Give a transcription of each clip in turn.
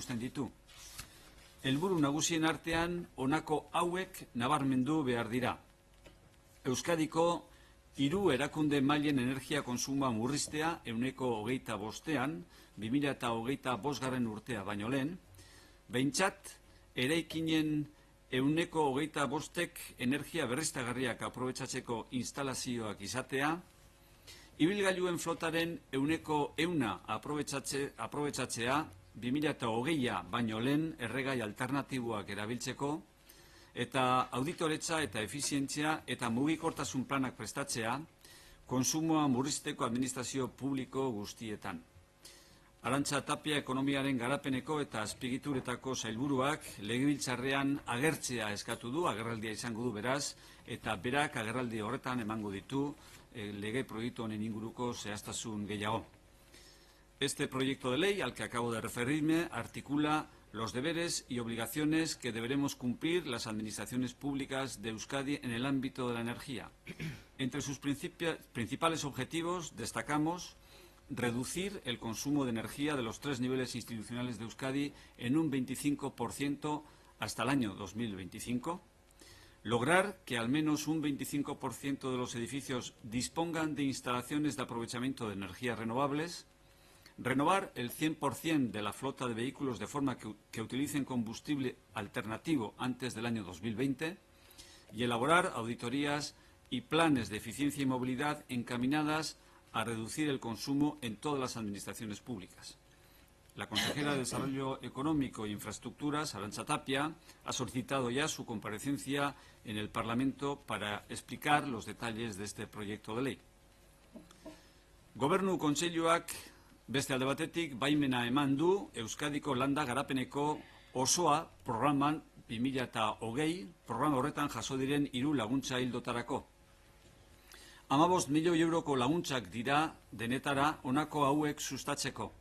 aurreikusten ditu. Helburu nagusien artean honako hauek nabarmendu behar dira. Euskadiko 3 erakunde mailen energia kontsumoa murriztea 25%, 2025 urtea baino lehen, behintzat eraikinen 25%ek energia berriztagarriak aprobetxatzeko instalazioak izatea, ibilgailuen flotaren 100% aprobetxatzea 2020 baino lehen erregai alternatiboak erabiltzeko, eta auditoretza eta efizientzia eta mugikortasun planak prestatzea kontsumoa murrizteko administrazio publiko guztietan. Arantxa Tapia ekonomiaren garapeneko eta azpiegituretako sailburuak legebiltzarrean agertzea eskatu du, agerraldia izango du beraz, eta berak agerraldi horretan emango ditu lege proiektu honen inguruko zehaztasun gehiago. Este proyecto de ley al que acabo de referirme articula los deberes y obligaciones que deberemos cumplir las administraciones públicas de Euskadi en el ámbito de la energía. Entre sus principales objetivos destacamos reducir el consumo de energía de los 3 niveles institucionales de Euskadi en un 25% hasta el año 2025, lograr que al menos un 25% de los edificios dispongan de instalaciones de aprovechamiento de energías renovables, renovar el 100% de la flota de vehículos de forma que utilicen combustible alternativo antes del año 2020 y elaborar auditorías y planes de eficiencia y movilidad encaminadas a reducir el consumo en todas las administraciones públicas. La consejera de Desarrollo Económico e Infraestructuras, Arantxa Tapia, ha solicitado ya su comparecencia en el Parlamento para explicar los detalles de este proyecto de ley. Gobernu Kontseiluak beste alde batetik baimena eman du Euskadiko landa garapeneko osoa programan 2020, programa horretan jaso diren 3 laguntza ildotarako. 15 milioi euroko laguntzak dira denetara honako hauek sustatzeko.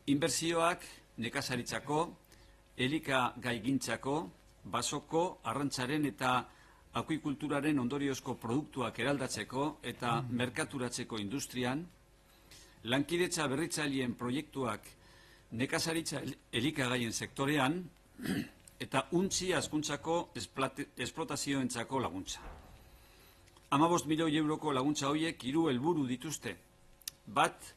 Inbertsioak nekazaritzako, elikagaigintzako, basoko, arrantzaren eta akuikulturaren ondoriozko produktuak eraldatzeko eta merkaturatzeko industrian, lankidetza berritzaileen proiektuak nekazaritza elikagaien sektorean eta untzi hazkuntzako esplotazioentzako laguntza. 15 milioi euroko laguntza horiek 3 helburu dituzte. Bat,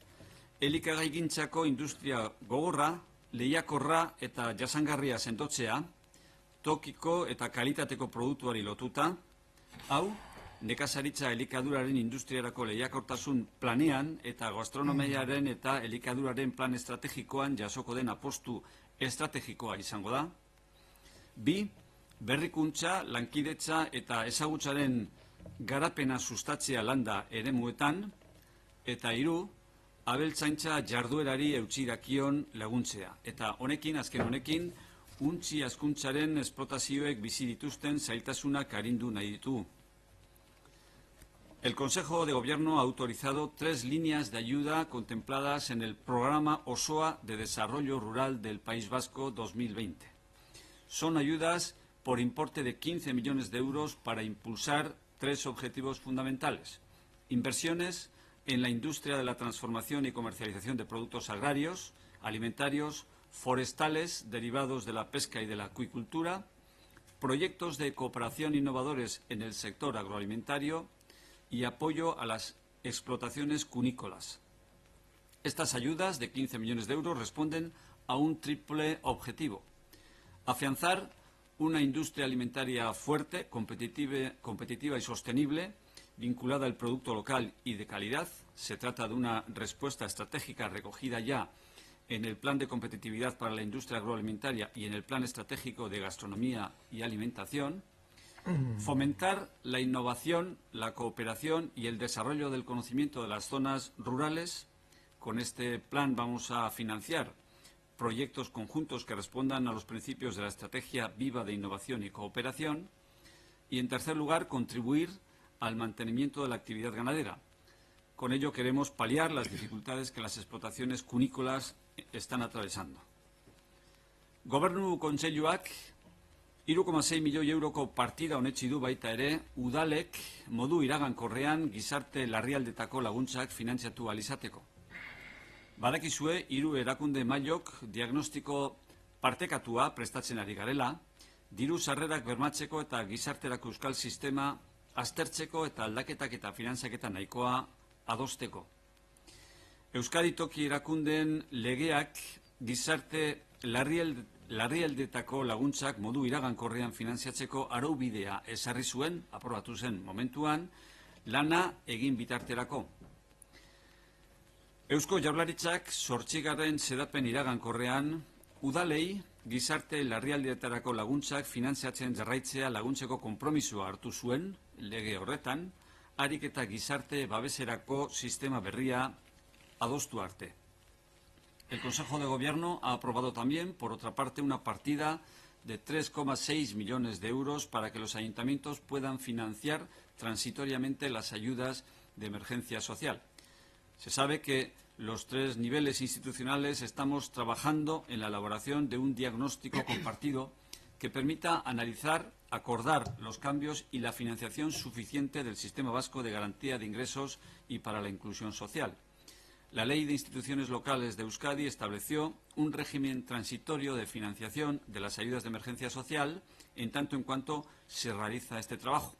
elikagaigintzako industria gogorra, lehiakorra eta jasangarria sendotzea, tokiko eta kalitateko produktuari lotuta. Hau, nekazaritza elikaduraren industriarako lehiakortasun planean eta gastronomiaren eta elikaduraren plan estrategikoan jasoko den apostu estrategikoa izango da. 2, berrikuntza, lankidetza eta ezagutzaren garapena sustatzea landa eremuetan, eta 3, abeltzaintza jarduerari eutsi dakion laguntzea. Eta honekin, azken honekin, untzi hazkuntzaren esplotazioek bizi dituzten zailtasunak arindu nahi ditu. El Consejo de Gobierno ha autorizado 3 líneas de ayuda contempladas en el Programa OSOA de Desarrollo Rural del País Vasco 2020. Son ayudas por importe de 15 millones de euros para impulsar 3 objetivos fundamentales: inversiones en la industria de la transformación y comercialización de productos agrarios, alimentarios, forestales derivados de la pesca y de la acuicultura, proyectos de cooperación innovadores en el sector agroalimentario y apoyo a las explotaciones cunícolas. Estas ayudas de 15 millones de euros responden a un triple objetivo: afianzar una industria alimentaria fuerte, competitiva y sostenible, vinculada al producto local y de calidad. Se trata de una respuesta estratégica recogida ya en el Plan de Competitividad para la Industria Agroalimentaria y en el Plan Estratégico de Gastronomía y Alimentación. Fomentar la innovación, la cooperación y el desarrollo del conocimiento de las zonas rurales. Con este plan vamos a financiar proyectos conjuntos que respondan a los principios de la estrategia viva de innovación y cooperación. Y, en tercer lugar, contribuir al mantenimiento de la actividad ganadera. Con ello queremos paliar las dificultades que las explotaciones cunícolas están atravesando. Gobernu Kontseiluak 3,6 milioi euroko partida onetsi du baita ere, udalek modu iragankorrean gizarte larrialdetako laguntzak finantziatu ahal izateko. Badakizue, 3 erakunde mailok diagnostiko partekatua prestatzen ari garela, diru sarrerak bermatzeko eta gizarterako euskal sistema aztertzeko eta aldaketak eta finantzaketa nahikoa adosteko. Euskadi toki erakundeen legeak gizarte larrialdetako laguntzak modu iragankorrean finantziatzeko araubidea ezarri zuen, aprobatu zen momentuan, lana egin bitarterako. Eusko Jaurlaritzak 8. xedapen iragankorrean udalei gizarte larrialdeetarako laguntzak finantziatzen jarraitzea laguntzeko konpromisoa hartu zuen lege horretan, harik eta gizarte babeserako sistema berria adostu arte. El Consejo de Gobierno ha aprobado también, por otra parte, una partida de 3,6 millones de euros para que los ayuntamientos puedan financiar transitoriamente las ayudas de emergencia social. Se sabe que los 3 niveles institucionales estamos trabajando en la elaboración de un diagnóstico compartido que permita analizar, acordar los cambios y la financiación suficiente del Sistema Vasco de Garantía de Ingresos y para la Inclusión Social. La Ley de Instituciones Locales de Euskadi estableció un régimen transitorio de financiación de las ayudas de emergencia social en tanto en cuanto se realiza este trabajo.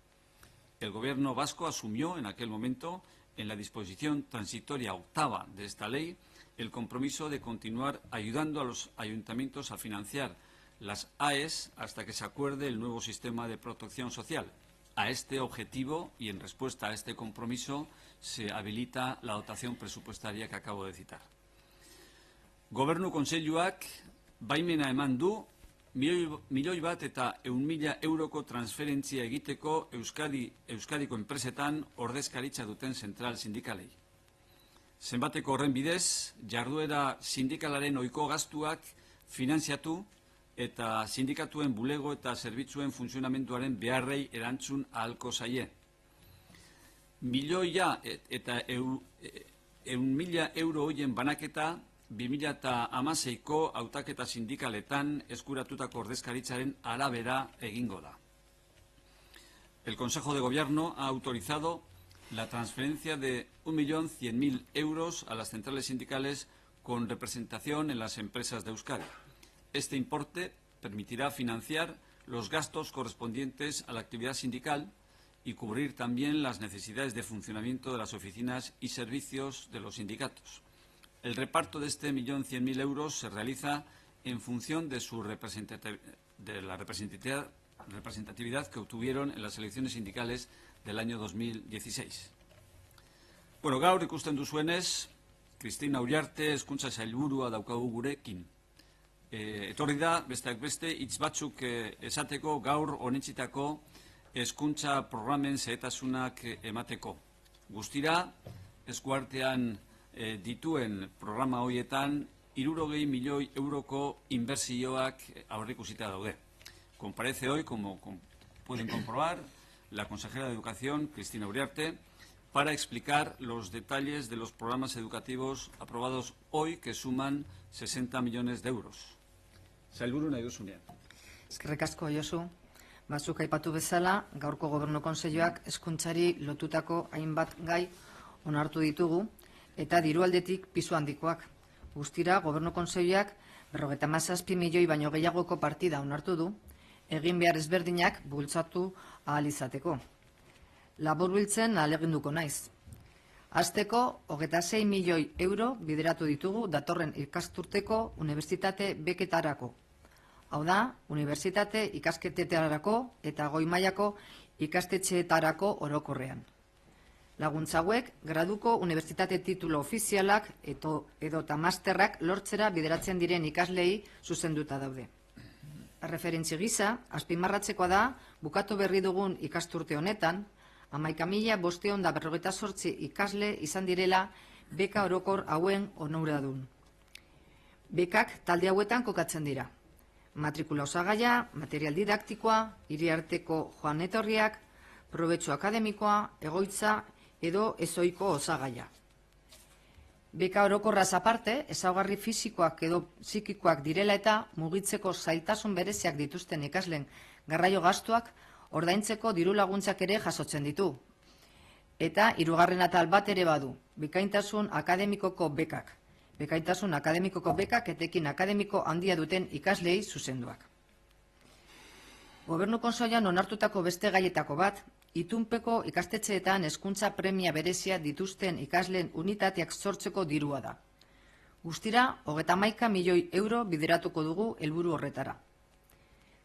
El Gobierno vasco asumió en aquel momento, en la disposición transitoria 8ª de esta ley, el compromiso de continuar ayudando a los ayuntamientos a financiar las AES hasta que se acuerde el nuevo sistema de protección social. A este objetivo y en respuesta a este compromiso se habilita la dotación presupuestaria que acabo de citar. Gobernu Kontseiluak baimena eman du 1.100.000 euroko transferentzia egiteko Euskadiko enpresetan ordezkaritza duten zentral sindikalei. Zenbateko horren bidez, jarduera sindikalaren ohiko gastuak finantziatu eta sindikatuen bulego eta zerbitzuen funtzionamenduaren beharrei erantzun ahalko zaie. 1.000.000 eta 100.000 euro horien banaketa 2016ko hautaketa sindikaletan eskuratutako ordezkaritzaren arabera egingo da. El Consejo de Gobierno ha autorizado la transferencia de 1.100.000 euros a las centrales sindicales con representación en las empresas de Euskadi. Este importe permitirá financiar los gastos correspondientes a la actividad sindical y cubrir también las necesidades de funcionamiento de las oficinas y servicios de los sindicatos. El reparto de este 1.100.000 euros se realiza en función de la representatividad que obtuvieron en las elecciones sindicales del año 2016. Bueno, gaur ikusten duzuenez, Cristina Uriarte hezkuntza sailburua daukagu gurekin. Etorri da, besteak beste, hitz batzuk esateko gaur onetsitako hezkuntza programen xehetasunak emateko. Guztira, eskuartean dituen programa horietan 60 milioi euroko inbertsioak aurreikusita daude. Comparece hoy, como pueden comprobar, la consejera de Educación, Cristina Uriarte, para explicar los detalles de los programas educativos aprobados hoy, que suman 60 millones de euros. Sailburu nahi duzunean. Eskerrik asko, Josu. Batzuk aipatu bezala, gaurko Gobernu Kontseiluak hezkuntzari lotutako hainbat gai onartu ditugu, eta diru aldetik pisu handikoak. Guztira, Gobernu Kontseiluak 57 milioi baino gehiagoko partida onartu du, egin behar ezberdinak bultzatu ahal izateko. Laburbiltzen ahaleginduko naiz. Hasteko, 26 milioi euro bideratu ditugu datorren ikasturteko unibertsitate beketarako. Hau da, unibertsitate ikasketetarako eta goi mailako ikastetxeetarako orokorrean. Laguntza hauek, graduko unibertsitate titulo ofizialak edota masterrak lortzera bideratzen diren ikaslei zuzenduta daude. Referentzi gisa, azpimarratzekoa da, bukatu berri dugun ikasturte honetan, 11.548 ikasle izan direla beka orokor hauen onuradun. Bekak talde hauetan kokatzen dira. Matrikula osagaia, material didaktikoa, hiriarteko joan etorriak, probetxo akademikoa, egoitza edo ezoiko osagaia. Beka orokorraz aparte, ezaugarri fisikoak edo psikikoak direla eta mugitzeko zailtasun bereziak dituzten ikasleen garraio gastuak ordaintzeko diru laguntzak ere jasotzen ditu. Eta hirugarren atal bat ere badu, bikaintasun akademikoko bekak. bekaitasun akademikoko bekak etekin akademiko handia duten ikaslei zuzenduak. Gobernu Kontseiluan onartutako beste gaietako bat, itunpeko ikastetxeetan hezkuntza premia berezia dituzten ikasleen unitateak sortzeko dirua da. Guztira, 31 milioi euro bideratuko dugu helburu horretara.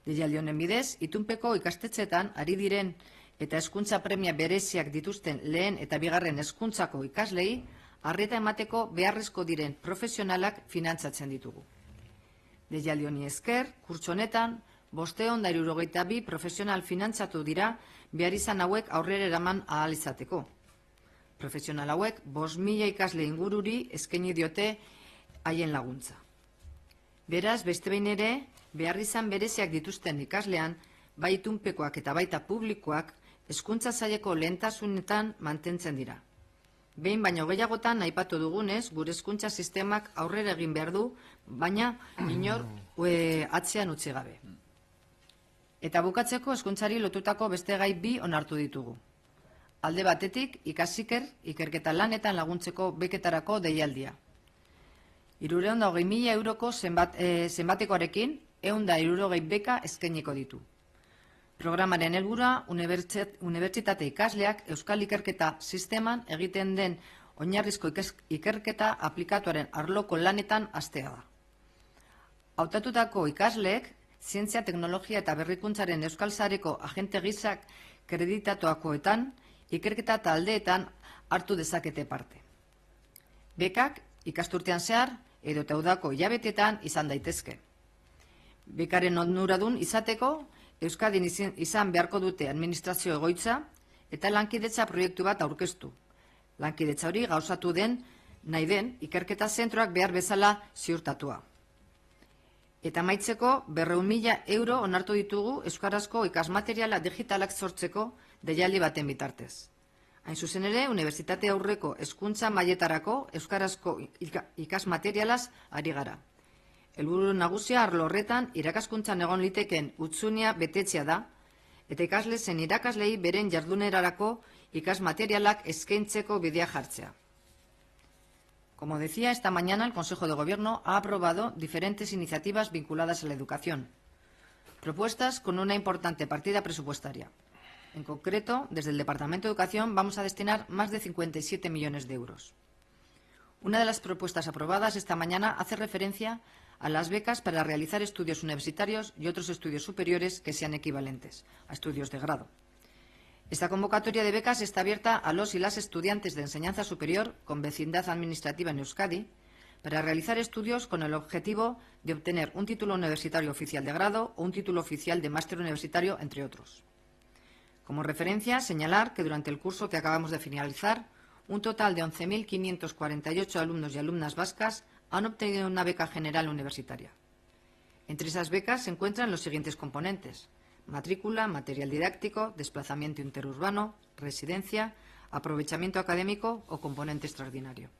Deialdi honen bidez, itunpeko ikastetxeetan ari diren eta hezkuntza premia bereziak dituzten lehen eta bigarren hezkuntzako ikaslei arreta emateko beharrezko diren profesionalak finantzatzen ditugu. Deialdi honi esker, kurtso honetan, 572 profesional finantzatu dira behar izan hauek aurrera eraman ahal izateko. Profesional hauek 5.000 ikasle ingururi eskaini diote haien laguntza. Beraz, beste behin ere, behar izan bereziak dituzten ikaslean, bai itunpekoak eta baita publikoak, hezkuntza saileko lehentasunetan mantentzen dira. Behin baino gehiagotan aipatu dugunez, gure hezkuntza sistemak aurrera egin behar du, baina inor atzean utzi gabe. Eta bukatzeko hezkuntzari lotutako beste gai bi onartu ditugu. Alde batetik, ikasiker, ikerketa lanetan laguntzeko beketarako deialdia. 320.000 euroko zenbatekoarekin, 160 beka eskainiko ditu. Programaren helburua unibertsitate ikasleak euskal ikerketa sisteman egiten den oinarrizko ikerketa aplikatuaren arloko lanetan hastea da. Hautatutako ikasleek zientzia, teknologia eta berrikuntzaren euskal sareko agente gisak kreditatuakoetan ikerketa taldeetan hartu dezakete parte. Bekak ikasturtean zehar edo eta udako hilabetetan izan daitezke. Bekaren onuradun izateko Euskadin izan beharko dute administrazio egoitza eta lankidetza proiektu bat aurkeztu. Lankidetza hori gauzatu nahi den ikerketa zentroak behar bezala ziurtatua. Eta amaitzeko 200.000 euro onartu ditugu euskarazko ikasmateriala digitalak sortzeko deialdi baten bitartez. Hain zuzen ere, unibertsitate aurreko hezkuntza mailetarako euskarazko ikasmaterialaz ari gara. Helburu nagusia arlo horretan irakaskuntzan egon liteken hutsunea betetzea da, eta ikasle zen irakaslei beren jardunerarako ikasmaterialak eskaintzeko bidea jartzea. Como decía, esta mañana el Consejo de Gobierno ha aprobado diferentes iniciativas vinculadas a la educación, propuestas con una importante partida presupuestaria. En concreto, desde el Departamento de Educación vamos a destinar más de 57 millones de euros. Una de las propuestas aprobadas esta mañana hace referencia a las becas para realizar estudios universitarios y otros estudios superiores que sean equivalentes a estudios de grado. Esta convocatoria de becas está abierta a los y las estudiantes de enseñanza superior con vecindad administrativa en Euskadi para realizar estudios con el objetivo de obtener un título universitario oficial de grado o un título oficial de máster universitario, entre otros. Como referencia, señalar que durante el curso que acabamos de finalizar, un total de 11.548 alumnos y alumnas vascas han obtenido una beca general universitaria. Entre esas becas se encuentran los siguientes componentes: matrícula, material didáctico, desplazamiento interurbano, residencia, aprovechamiento académico o componente extraordinario.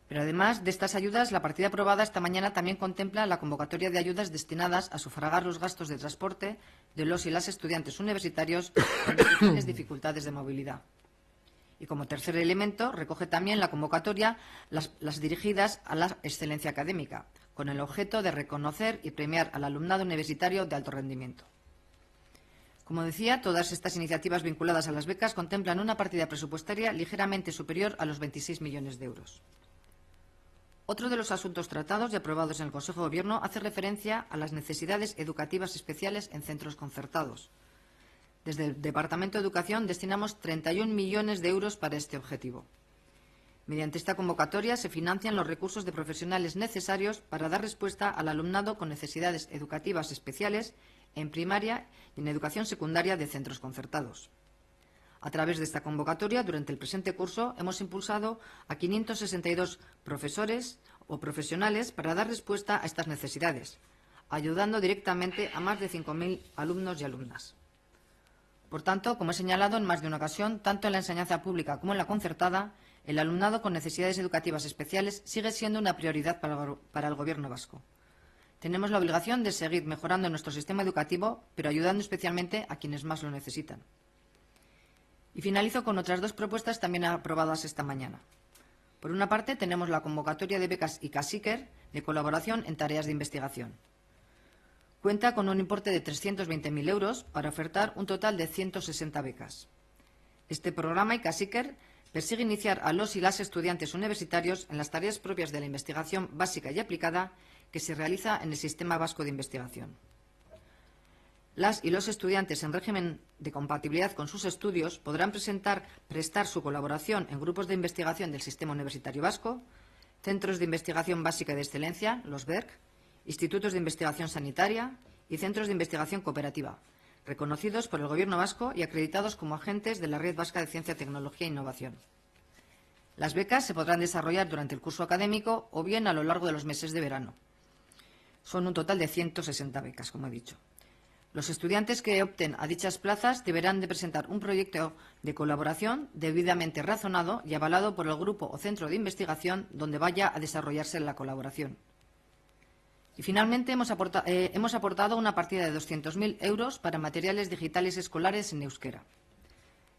Pero además de estas ayudas, la partida aprobada esta mañana también contempla la convocatoria de ayudas destinadas a sufragar los gastos de transporte de los y las estudiantes universitarios con especiales dificultades de movilidad. Y como tercer elemento, recoge también la convocatoria las dirigidas a la excelencia académica, con el objeto de reconocer y premiar al alumnado universitario de alto rendimiento. Como decía, todas estas iniciativas vinculadas a las becas contemplan una partida presupuestaria ligeramente superior a los 26 millones de euros. Otro de los asuntos tratados y aprobados en el Consejo de Gobierno hace referencia a las necesidades educativas especiales en centros concertados. Desde el Departamento de Educación destinamos 31 millones de euros para este objetivo. Mediante esta convocatoria se financian los recursos de profesionales necesarios para dar respuesta al alumnado con necesidades educativas especiales en primaria y en educación secundaria de centros concertados. A través de esta convocatoria, durante el presente curso, hemos impulsado a 562 profesores o profesionales para dar respuesta a estas necesidades, ayudando directamente a más de 5.000 alumnos y alumnas. Por tanto, como he señalado en más de una ocasión, tanto en la enseñanza pública como en la concertada, el alumnado con necesidades educativas especiales sigue siendo una prioridad para el Gobierno vasco. Tenemos la obligación de seguir mejorando nuestro sistema educativo, pero ayudando especialmente a quienes más lo necesitan. Y finalizo con otras dos propuestas también aprobadas esta mañana. Por una parte, tenemos la convocatoria de becas ICASICER de colaboración en tareas de investigación. Cuenta con un importe de 320.000 euros para ofertar un total de 160 becas. Este programa ICASICER persigue iniciar a los y las estudiantes universitarios en las tareas propias de la investigación básica y aplicada que se realiza en el Sistema Vasco de Investigación. Las y los estudiantes en régimen de compatibilidad con sus estudios podrán prestar su colaboración en grupos de investigación del Sistema Universitario Vasco, centros de investigación básica y de excelencia, los BERC, institutos de investigación sanitaria y centros de investigación cooperativa, reconocidos por el Gobierno vasco y acreditados como agentes de la Red Vasca de Ciencia, Tecnología e Innovación. Las becas se podrán desarrollar durante el curso académico o bien a lo largo de los meses de verano. Son un total de 160 becas, como he dicho. Los estudiantes que opten a dichas plazas deberán de presentar un proyecto de colaboración debidamente razonado y avalado por el grupo o centro de investigación donde vaya a desarrollarse la colaboración. Y finalmente hemos aportado una partida de 200.000 euros para materiales digitales escolares en euskera.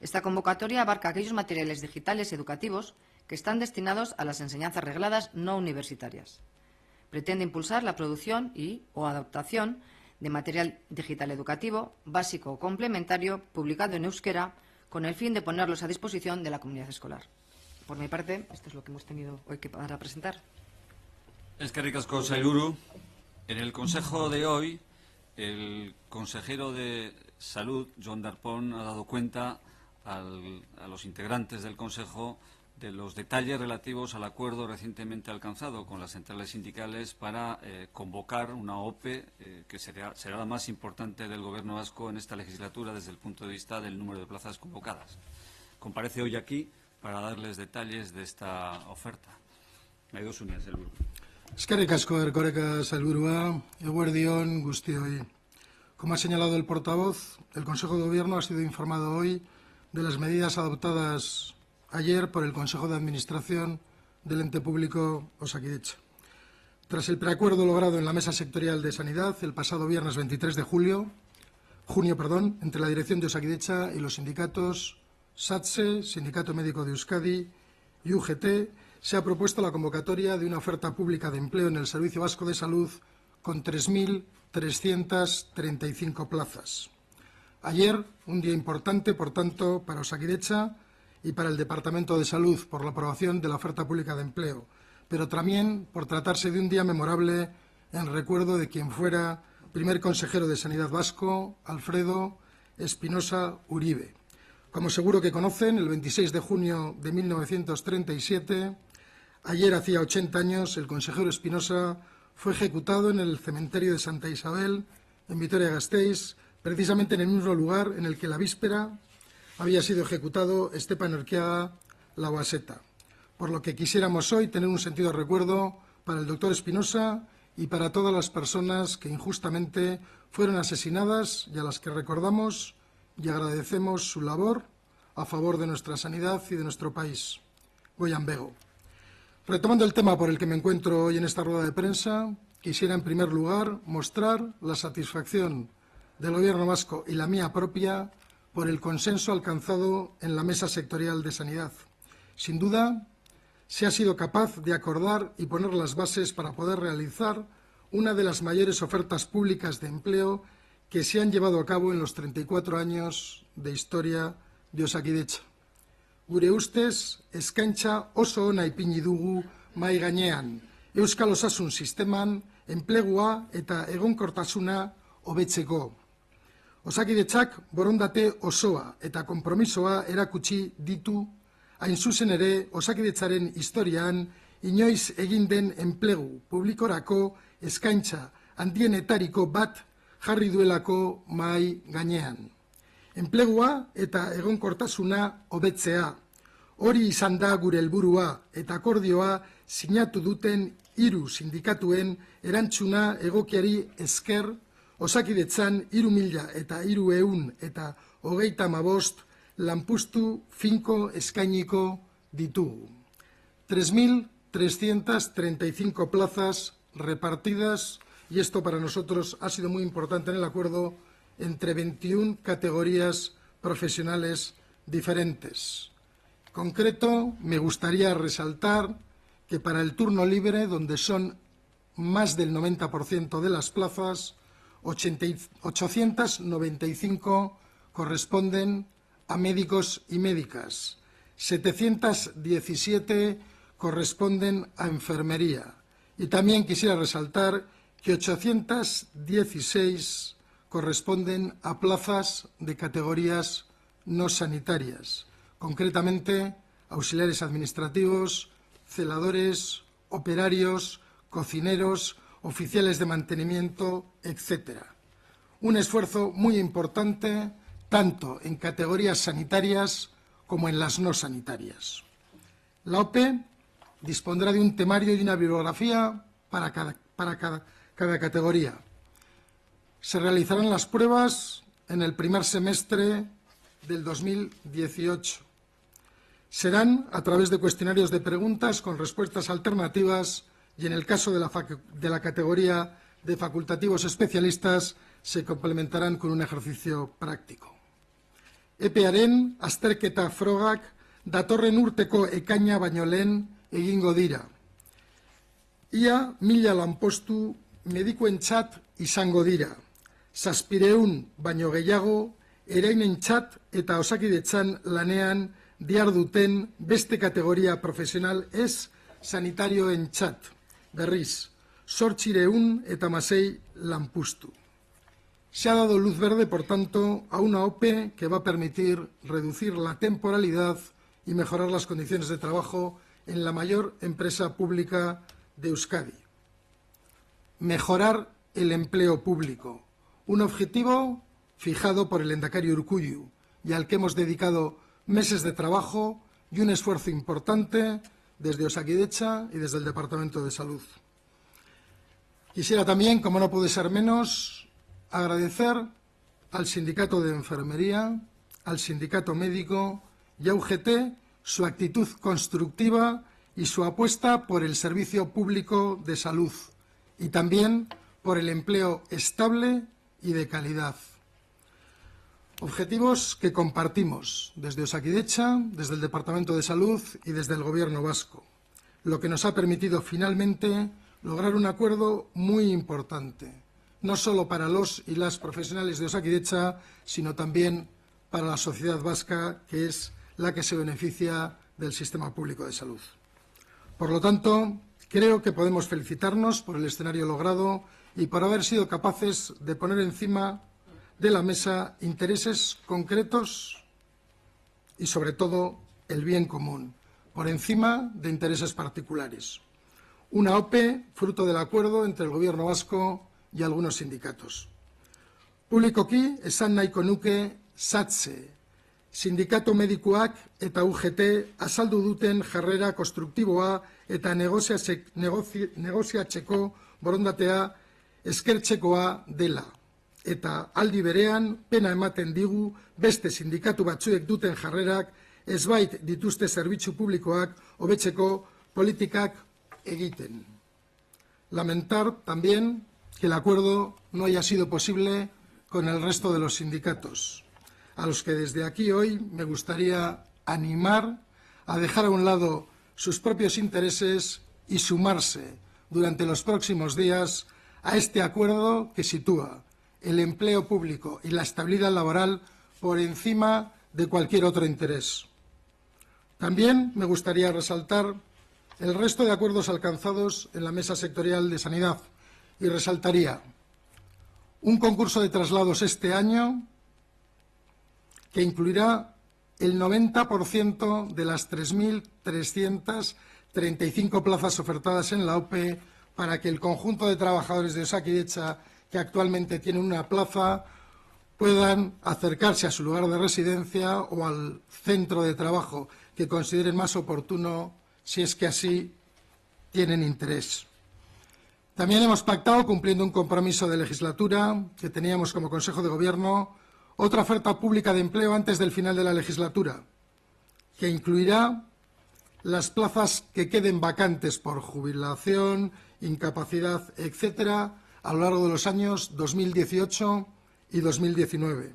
Esta convocatoria abarca aquellos materiales digitales educativos que están destinados a las enseñanzas regladas no universitarias. Pretende impulsar la producción o adaptación de material digital educativo, básico o complementario, publicado en euskera, con el fin de ponerlos a disposición de la comunidad escolar. Por mi parte, esto es lo que hemos tenido hoy para presentar. Eskerrik asko, sailburu. En el consejo de hoy, el consejero de Salud, Jon Darpón, ha dado cuenta a los integrantes del consejo de los detalles relativos al acuerdo recientemente alcanzado con las centrales sindicales para convocar una OPE que será la más importante del Gobierno vasco en esta legislatura desde el punto de vista del número de plazas convocadas. Comparece hoy aquí para darles detalles de esta oferta. Nahidozu nia, sailburu. Eskerrik asko, Erkoreka sailburua, eguerdi on guztioi. Como ha señalado el portavoz, el Consejo de Gobierno ha sido informado hoy de las medidas adoptadas ayer por el Consejo de Administración del ente público Osakidetza. Tras el preacuerdo logrado en la Mesa Sectorial de Sanidad el pasado viernes 23 de junio, entre la dirección de Osakidetza y los sindicatos SATSE, Sindicato Médico de Euskadi y UGT, se ha propuesto la convocatoria de una oferta pública de empleo en el Servicio Vasco de Salud con 3.335 plazas. Ayer, un día importante, por tanto, para Osakidetza y para el Departamento de Salud por la aprobación de la oferta pública de empleo, pero también por tratarse de un día memorable en recuerdo de quien fuera primer consejero de Sanidad vasco, Alfredo Espinosa Uribe. Como seguro que conocen, el 26 de junio de 1937, ayer hacía 80 años, el consejero Espinosa fue ejecutado en el cementerio de Santa Isabel, en Vitoria-Gasteiz, precisamente en el mismo lugar en el que la víspera había sido ejecutado Estepan Urquiaga Lauaseta, por lo que quisiéramos hoy tener un sentido recuerdo para el doctor Espinosa y para todas las personas que injustamente fueron asesinadas y a las que recordamos y agradecemos su labor a favor de nuestra sanidad y de nuestro país. Goian Bego. Retomando el tema por el que me encuentro hoy en esta rueda de prensa, quisiera en primer lugar mostrar la satisfacción del Gobierno vasco y la mía propia por el consenso alcanzado en la Mesa Sectorial de Sanidad. Sin duda, se ha sido capaz de acordar y poner las bases para poder realizar una de las mayores ofertas públicas de empleo que se han llevado a cabo en los 34 años de historia de Osakidetza. Gure ustez, eskaintza oso ona ipini dugu mahai gainean, Euskal Osasun Sisteman enplegua eta egonkortasuna hobetzeko. Osakidetzak borondate osoa eta konpromisoa erakutsi ditu, hain zuzen ere Osakidetzaren historian inoiz egin den enplegu publikorako eskaintza handienetariko bat jarri duelako mahai gainean. Enplegua eta egonkortasuna hobetzea. Hori izan da gure helburua eta akordioa sinatu duten 3 sindikatuen erantzuna egokiari esker Osakidetzan 3.335 lanpostu finko eskainiko ditugu. 3.335 plazas repartidas, y esto para nosotros ha sido muy importante en el acuerdo, entre 21 categorías profesionales diferentes. concreto, me gustaría resaltar que para el turno libre, donde son más del 90% de las plazas, 895 corresponden a médicos y médicas, 717 corresponden a enfermería. Y también quisiera resaltar que 816 corresponden a plazas de categorías no sanitarias, concretamente auxiliares administrativos, celadores, operarios, cocineros, oficiales de mantenimiento, etc. Un esfuerzo muy importante tanto en categorías sanitarias como en las no sanitarias. La OPE dispondrá de un temario y una bibliografía para cada categoría. Se realizarán las pruebas en el primer semestre del 2018. Serán a través de cuestionarios de preguntas con respuestas alternativas y en el caso de la categoría de facultativos especialistas se complementarán con un ejercicio práctico. EPEaren azterketa frogak datorren urteko ekaina baino lehen egingo dira. Ia 1000 lanpostu medikuentzat izango dira. 700 baino gehiago erainentzat eta osakidetzan lanean diharduten beste kategoria profesional ez sanitarioentzat. Berriz, 816 lanpostu. Se ha dado luz verde, por tanto, a una OPE que va a permitir reducir la temporalidad y mejorar las condiciones de trabajo en la mayor empresa pública de Euskadi. Mejorar el empleo público, un objetivo fijado por el lehendakari Urkullu y al que hemos dedicado meses de trabajo y un esfuerzo importante desde Osakidetza y desde el Departamento de Salud. Quisiera también, como no puede ser menos, agradecer al Sindicato de Enfermería, al Sindicato Médico y a UGT su actitud constructiva y su apuesta por el servicio público de salud y también por el empleo estable y de calidad. Objetivos que compartimos desde Osakidetza, desde el Departamento de Salud y desde el Gobierno vasco, lo que nos ha permitido finalmente lograr un acuerdo muy importante, no solo para los y las profesionales de Osakidetza, sino también para la sociedad vasca, que es la que se beneficia del sistema público de salud. Por lo tanto, creo que podemos felicitarnos por el escenario logrado y por haber sido capaces de poner encima de la mesa intereses concretos y, sobre todo, el bien común, por encima de intereses particulares. Una OPE fruto del acuerdo entre el Gobierno vasco y algunos sindicatos. Publikoki esan nahiko nuke SATSE, Sindikatu Medikuak eta UGT azaldu duten jarrera konstruktiboa eta negoziatzeko borondatea eskertzekoa dela. Eta aldi berean pena ematen digu beste sindikatu batzuek duten jarrerak ezbait dituzte zerbitzu publikoak hobetzeko politikak egiten. Lamentar también que el acuerdo no haya sido posible con el resto de los sindicatos, a los que desde aquí hoy me gustaría animar a dejar a un lado sus propios intereses y sumarse durante los próximos días a este acuerdo que sitúa el empleo público y la estabilidad laboral por encima de cualquier otro interés. También me gustaría resaltar el resto de acuerdos alcanzados en la Mesa Sectorial de Sanidad y resaltaría un concurso de traslados este año que incluirá el 90% de las 3.335 plazas ofertadas en la OPE para que el conjunto de trabajadores de Osakidetza que actualmente tienen una plaza puedan acercarse a su lugar de residencia o al centro de trabajo que consideren más oportuno si es que así tienen interés. También hemos pactado, cumpliendo un compromiso de legislatura que teníamos como Consejo de Gobierno, otra oferta pública de empleo antes del final de la legislatura, que incluirá las plazas que queden vacantes por jubilación, incapacidad, etcétera, a lo largo de los años 2018 y 2019.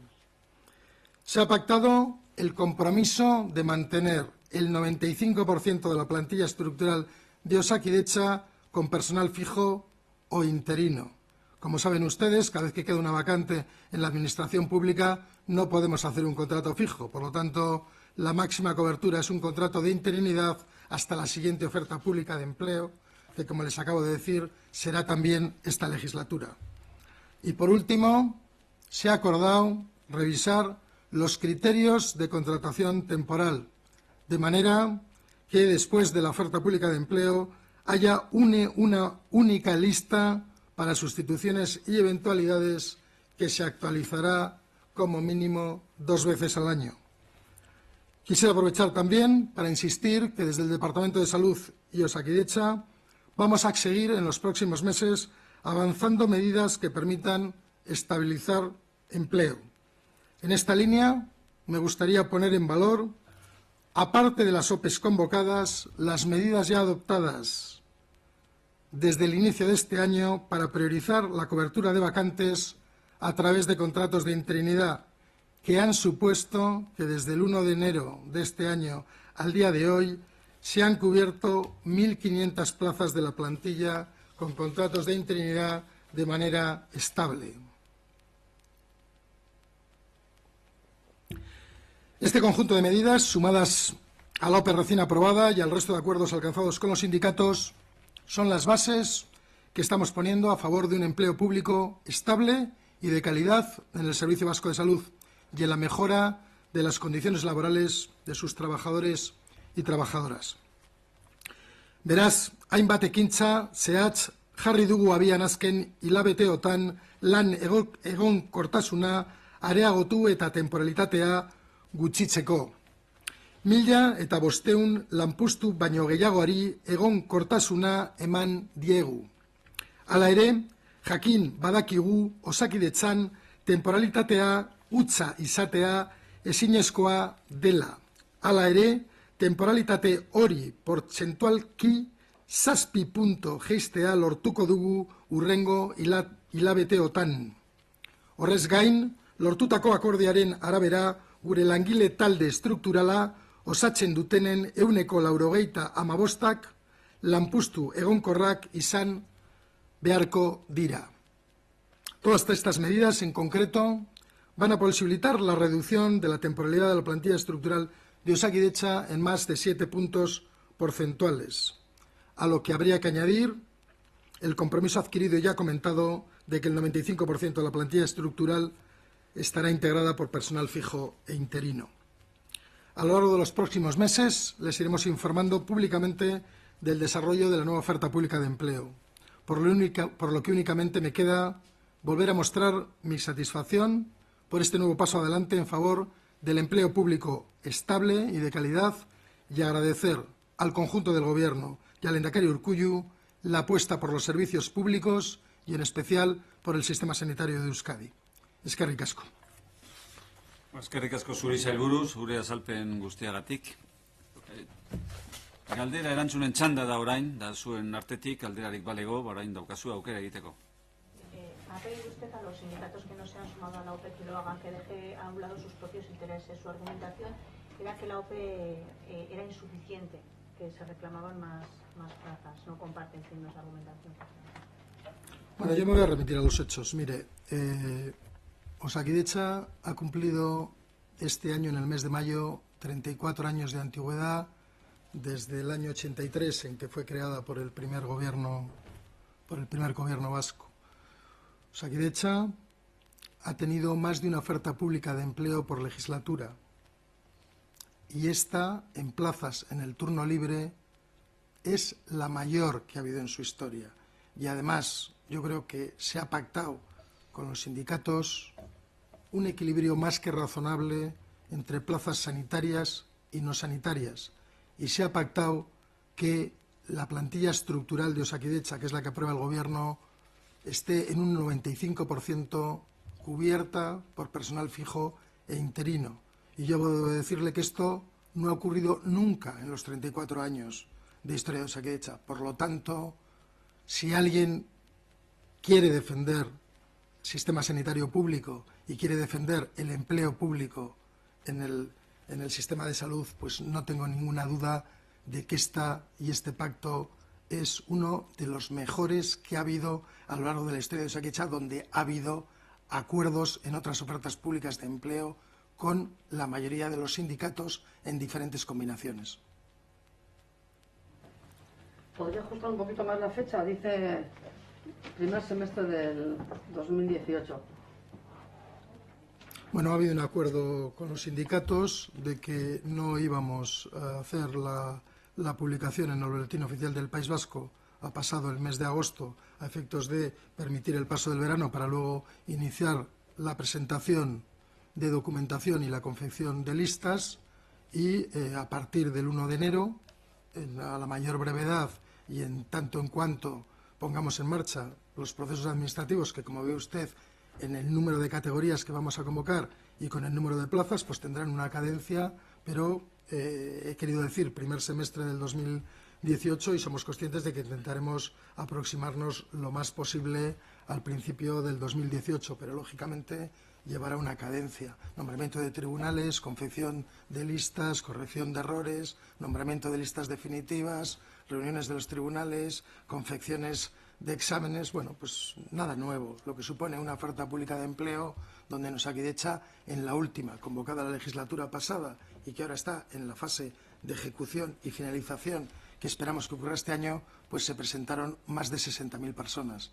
Se ha pactado el compromiso de mantener el 95% de la plantilla estructural de Osakidetza con personal fijo o interino. Como saben ustedes, cada vez que queda una vacante en la administración pública no podemos hacer un contrato fijo. Por lo tanto, la máxima cobertura es un contrato de interinidad hasta la siguiente oferta pública de empleo, que, como les acabo de decir, será también esta legislatura. Y, por último, se ha acordado revisar los criterios de contratación temporal, de manera que después de la oferta pública de empleo haya una única lista para sustituciones y eventualidades que se actualizará como mínimo 2 veces al año. Quisiera aprovechar también para insistir que desde el Departamento de Salud y Osakidetza vamos a seguir en los próximos meses avanzando medidas que permitan estabilizar empleo. En esta línea me gustaría poner en valor, aparte de las OPE convocadas, las medidas ya adoptadas desde el inicio de este año para priorizar la cobertura de vacantes a través de contratos de interinidad, que han supuesto que desde el 1 de enero de este año al día de hoy se han cubierto 1.500 plazas de la plantilla con contratos de interinidad de manera estable. Este conjunto de medidas, sumadas a la OPE recién aprobada y al resto de acuerdos alcanzados con los sindicatos, son las bases que estamos poniendo a favor de un empleo público estable y de calidad en el Servicio Vasco de Salud y en la mejora de las condiciones laborales de sus trabajadores y trabajadoras. Beraz, hainbat ekintza zehatz jarri dugu abian azken hilabeteotan lan egonkortasuna areagotu eta temporalitatea gutxitzeko. 1.500 lanpostu baino gehiagoari egonkortasuna eman diegu. Hala ere, jakin badakigu Osakidetzan temporalitatea hutsa izatea ezinezkoa dela. Hala ere, temporalitate hori portzentualki 7 puntu jeistea lortuko dugu hurrengo hilabeteotan. Horrez gain, lortutako akordioaren arabera gure langile talde estrukturala osatzen dutenen 95% lanpostu egonkorrak izan beharko dira. Todas estas medidas en concreto van a posibilitar la reducción de la temporalidad de la plantilla estructural de Osakidetza en más de 7 puntos porcentuales, a lo que habría que añadir el compromiso adquirido y ya comentado de que el 95% de la plantilla estructural estará integrada por personal fijo e interino. A lo largo de los próximos meses les iremos informando públicamente del desarrollo de la nueva oferta pública de empleo, por lo que únicamente me queda volver a mostrar mi satisfacción por este nuevo paso adelante en favor del empleo público estable y de calidad y agradecer al conjunto del Gobierno y al Lehendakari Urkullu la apuesta por los servicios públicos y en especial por el sistema sanitario de Euskadi. Eskerrik asko. Eskerrik asko zuri sailburu, zure azalpen guztiagatik. Galdera erantzunen txanda da orain, da zuen artetik galderarik balego, orain daukazu aukera egiteko. ¿Ha pedido usted a los sindicatos que no se han sumado a la OPE que lo hagan, que deje a un lado sus propios intereses? Su argumentación era que la OPE era insuficiente, que se reclamaban más plazas. No comparten esa argumentación. Bueno, yo me voy a remitir a los hechos. Mire, Osakidetza ha cumplido este año, en el mes de mayo, 34 años de antigüedad, desde el año 83, en que fue creada por el primer gobierno vasco. Osakidetza ha tenido más de una oferta pública de empleo por legislatura y esta, en plazas en el turno libre, es la mayor que ha habido en su historia. Y además, yo creo que se ha pactado con los sindicatos un equilibrio más que razonable entre plazas sanitarias y no sanitarias. Y se ha pactado que la plantilla estructural de Osakidetza, que es la que aprueba el Gobierno, esté en un 95% cubierta por personal fijo e interino. Y yo debo decirle que esto no ha ocurrido nunca en los 34 años de historia de Osakidetza. Por lo tanto, si alguien quiere defender el sistema sanitario público y quiere defender el empleo público en en el sistema de salud, pues no tengo ninguna duda de que este pacto es uno de los mejores que ha habido a lo largo de la historia de Osakidetza, donde ha habido acuerdos en otras ofertas públicas de empleo con la mayoría de los sindicatos en diferentes combinaciones. ¿Podría ajustar un poquito más la fecha? Dice primer semestre del 2018. Bueno, ha habido un acuerdo con los sindicatos de que no íbamos a hacer la publicación en el Boletín Oficial del País Vasco ha pasado el mes de agosto a efectos de permitir el paso del verano para luego iniciar la presentación de documentación y la confección de listas y a partir del 1 de enero, a la mayor brevedad y en tanto en cuanto pongamos en marcha los procesos administrativos que, como ve usted, en el número de categorías que vamos a convocar y con el número de plazas, pues tendrán una cadencia, pero he querido decir primer semestre del 2018 y somos conscientes de que intentaremos aproximarnos lo más posible al principio del 2018, pero lógicamente llevará una cadencia. Nombramiento de tribunales, confección de listas, corrección de errores, nombramiento de listas definitivas, reuniones de los tribunales, confecciones de exámenes, bueno, pues nada nuevo, lo que supone una oferta pública de empleo donde en Osakidetza, en la última, convocada la legislatura pasada y que ahora está en la fase de ejecución y finalización que esperamos que ocurra este año, pues se presentaron más de 60.000 personas.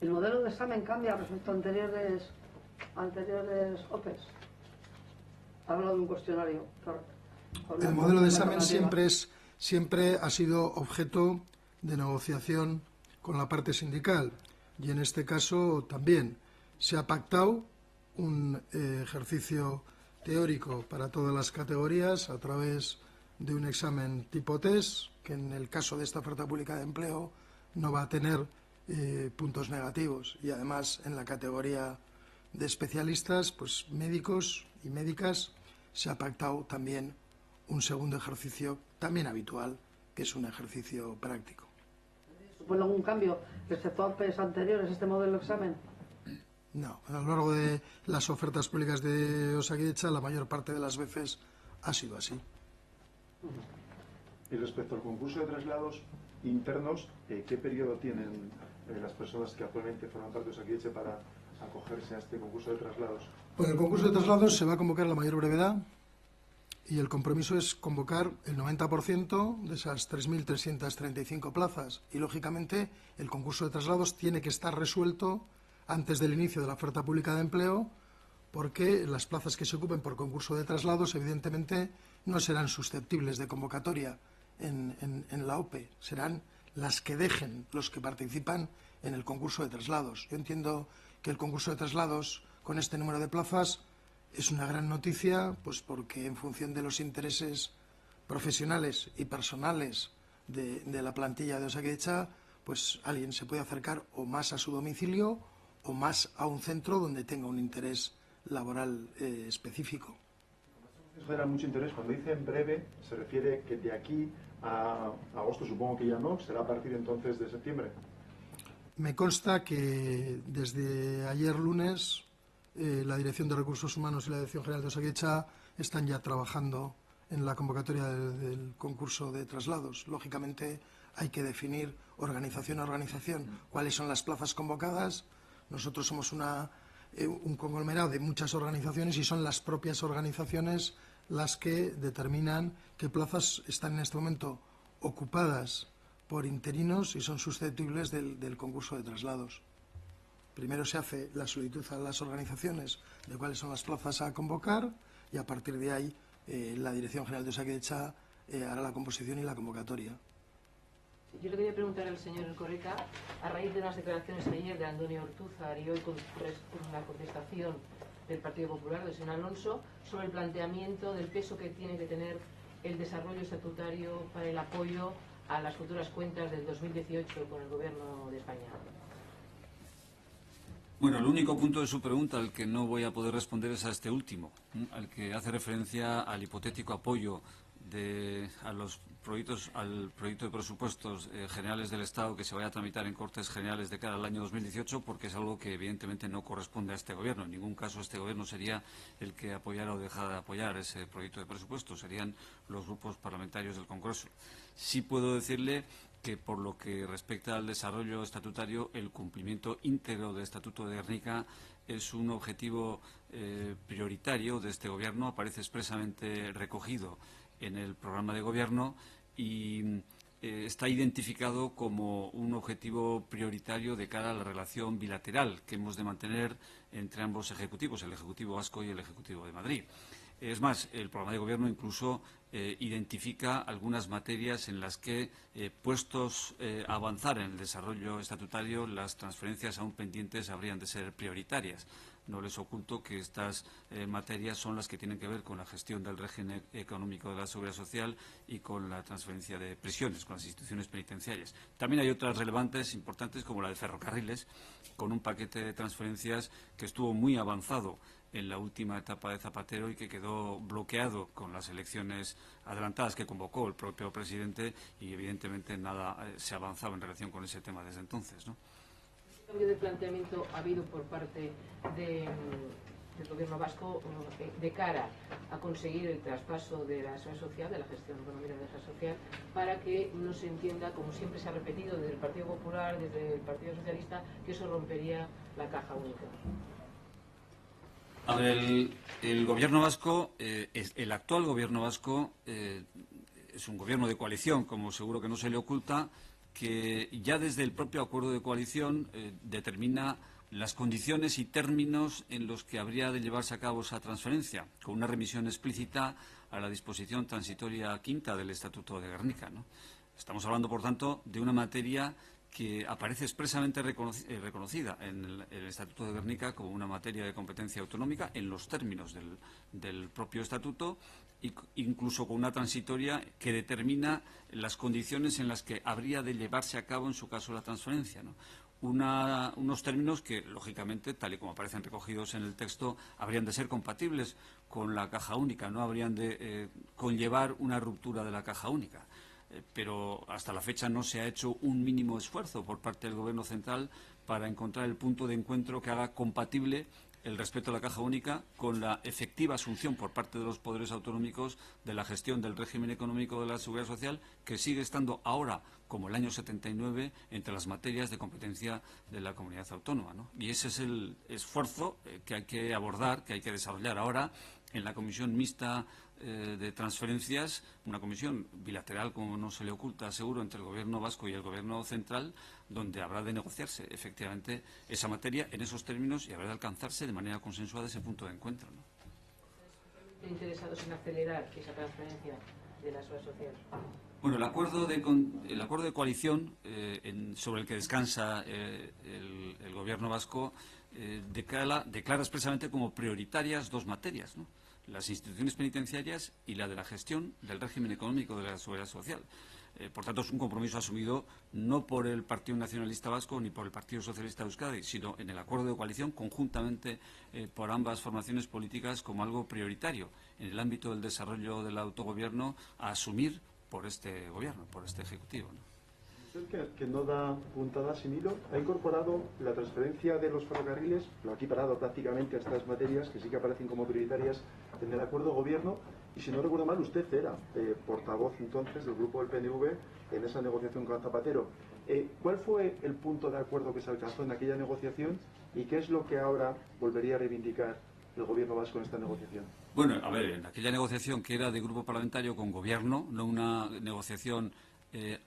¿El modelo de examen cambia respecto a anteriores OPEs? Ha hablado de un cuestionario. El modelo de examen siempre ha sido objeto de negociación con la parte sindical y en este caso también se ha pactado un ejercicio teórico para todas las categorías a través de un examen tipo test que en el caso de esta oferta pública de empleo no va a tener puntos negativos y además en la categoría de especialistas, pues médicos y médicas, se ha pactado también un segundo ejercicio también habitual, que es un ejercicio práctico. ¿Supone algún cambio respecto a OPEs anteriores este modelo de examen? No, a lo largo de las ofertas públicas de Osakidetza la mayor parte de las veces ha sido así. Y respecto al concurso de traslados internos, ¿qué periodo tienen las personas que actualmente forman parte de Osakidetza para acogerse a este concurso de traslados? Bueno, el concurso de traslados se va a convocar a la mayor brevedad y el compromiso es convocar el 90% de esas 3.335 plazas y, lógicamente, el concurso de traslados tiene que estar resuelto antes del inicio de la oferta pública de empleo porque las plazas que se ocupen por concurso de traslados, evidentemente, no serán susceptibles de convocatoria en la OPE, serán las que dejen los que participan en el concurso de traslados. Yo entiendo que el concurso de traslados con este número de plazas es una gran noticia, pues porque en función de los intereses profesionales y personales de la plantilla de Osakidetza, pues alguien se puede acercar o más a su domicilio o más a un centro donde tenga un interés laboral específico. Eso genera mucho interés. Cuando dice en breve, se refiere que de aquí a agosto, supongo que ya no, será a partir entonces de septiembre. Me consta que desde ayer lunes la Dirección de Recursos Humanos y la Dirección General de Osakidetza están ya trabajando en la convocatoria del concurso de traslados. Lógicamente hay que definir organización a organización cuáles son las plazas convocadas. Nosotros somos un conglomerado de muchas organizaciones y son las propias organizaciones las que determinan qué plazas están en este momento ocupadas por interinos y son susceptibles del concurso de traslados. Primero se hace la solicitud a las organizaciones de cuáles son las plazas a convocar y a partir de ahí la Dirección General de Osakidetza hará la composición y la convocatoria. Yo le quería preguntar al señor Erkoreka, a raíz de unas declaraciones ayer de Antonio Ortúzar y hoy con la contestación del Partido Popular, del señor Alonso, sobre el planteamiento del peso que tiene que tener el desarrollo estatutario para el apoyo a las futuras cuentas del 2018 con el Gobierno de España. Bueno, el único punto de su pregunta al que no voy a poder responder es a este último, al que hace referencia al hipotético apoyo al proyecto de presupuestos generales del Estado que se vaya a tramitar en Cortes Generales de cara al año 2018, porque es algo que evidentemente no corresponde a este Gobierno. En ningún caso este Gobierno sería el que apoyara o dejara de apoyar ese proyecto de presupuestos, serían los grupos parlamentarios del Congreso. Sí puedo decirle que por lo que respecta al desarrollo estatutario, el cumplimiento íntegro del Estatuto de Gernika es un objetivo prioritario de este Gobierno, aparece expresamente recogido en el programa de Gobierno y está identificado como un objetivo prioritario de cara a la relación bilateral que hemos de mantener entre ambos ejecutivos, el Ejecutivo vasco y el Ejecutivo de Madrid. Es más, el programa de Gobierno incluso identifica algunas materias en las que, puestos a avanzar en el desarrollo estatutario, las transferencias aún pendientes habrían de ser prioritarias. No les oculto que estas materias son las que tienen que ver con la gestión del régimen económico de la Seguridad Social y con la transferencia de prisiones, con las instituciones penitenciarias. También hay otras relevantes, importantes, como la de ferrocarriles, con un paquete de transferencias que estuvo muy avanzado en la última etapa de Zapatero y que quedó bloqueado con las elecciones adelantadas que convocó el propio presidente y evidentemente nada se ha avanzado en relación con ese tema desde entonces, ¿no? ¿Qué cambio de planteamiento ha habido por parte del Gobierno vasco de cara a conseguir el traspaso de la seguridad social, de la gestión económica de la seguridad social, para que no se entienda, como siempre se ha repetido desde el Partido Popular, desde el Partido Socialista, que eso rompería la caja única? A ver, el Gobierno vasco, el actual Gobierno vasco es un gobierno de coalición, como seguro que no se le oculta, que ya desde el propio acuerdo de coalición determina las condiciones y términos en los que habría de llevarse a cabo esa transferencia, con una remisión explícita a la disposición transitoria quinta del Estatuto de Gernika, ¿no? Estamos hablando, por tanto, de una materia que aparece expresamente reconocida en el Estatuto de Gernika como una materia de competencia autonómica en los términos del propio Estatuto, incluso con una transitoria que determina las condiciones en las que habría de llevarse a cabo en su caso la transferencia, ¿no? Unos términos que, lógicamente, tal y como aparecen recogidos en el texto, habrían de ser compatibles con la caja única, no habrían de conllevar una ruptura de la caja única. Pero hasta la fecha no se ha hecho un mínimo esfuerzo por parte del Gobierno central para encontrar el punto de encuentro que haga compatible el respeto a la caja única con la efectiva asunción por parte de los poderes autonómicos de la gestión del régimen económico de la Seguridad Social, que sigue estando ahora, como el año 79, entre las materias de competencia de la comunidad autónoma, ¿no? Y ese es el esfuerzo que hay que abordar, que hay que desarrollar ahora en la Comisión Mixta de Transferencias, una comisión bilateral, como no se le oculta, seguro, entre el Gobierno vasco y el Gobierno central, donde habrá de negociarse efectivamente esa materia en esos términos y habrá de alcanzarse de manera consensuada ese punto de encuentro, ¿no? ¿Están interesados en acelerar esa transferencia de la seguridad social? Bueno, el acuerdo de coalición sobre el que descansa el Gobierno vasco declara expresamente como prioritarias dos materias, ¿no? Las instituciones penitenciarias y la de la gestión del régimen económico de la Seguridad Social. Por tanto, es un compromiso asumido no por el Partido Nacionalista Vasco ni por el Partido Socialista de Euskadi, sino en el acuerdo de coalición conjuntamente por ambas formaciones políticas como algo prioritario en el ámbito del desarrollo del autogobierno a asumir por este Gobierno, por este Ejecutivo, ¿no? Usted, que no da puntada sin hilo, ha incorporado la transferencia de los ferrocarriles, lo ha equiparado prácticamente a estas materias que sí que aparecen como prioritarias en el acuerdo de gobierno, y si no recuerdo mal, usted era portavoz entonces del grupo del PNV en esa negociación con Zapatero. ¿Cuál fue el punto de acuerdo que se alcanzó en aquella negociación y qué es lo que ahora volvería a reivindicar el Gobierno vasco en esta negociación? Bueno, a ver, en aquella negociación que era de grupo parlamentario con Gobierno, no una negociación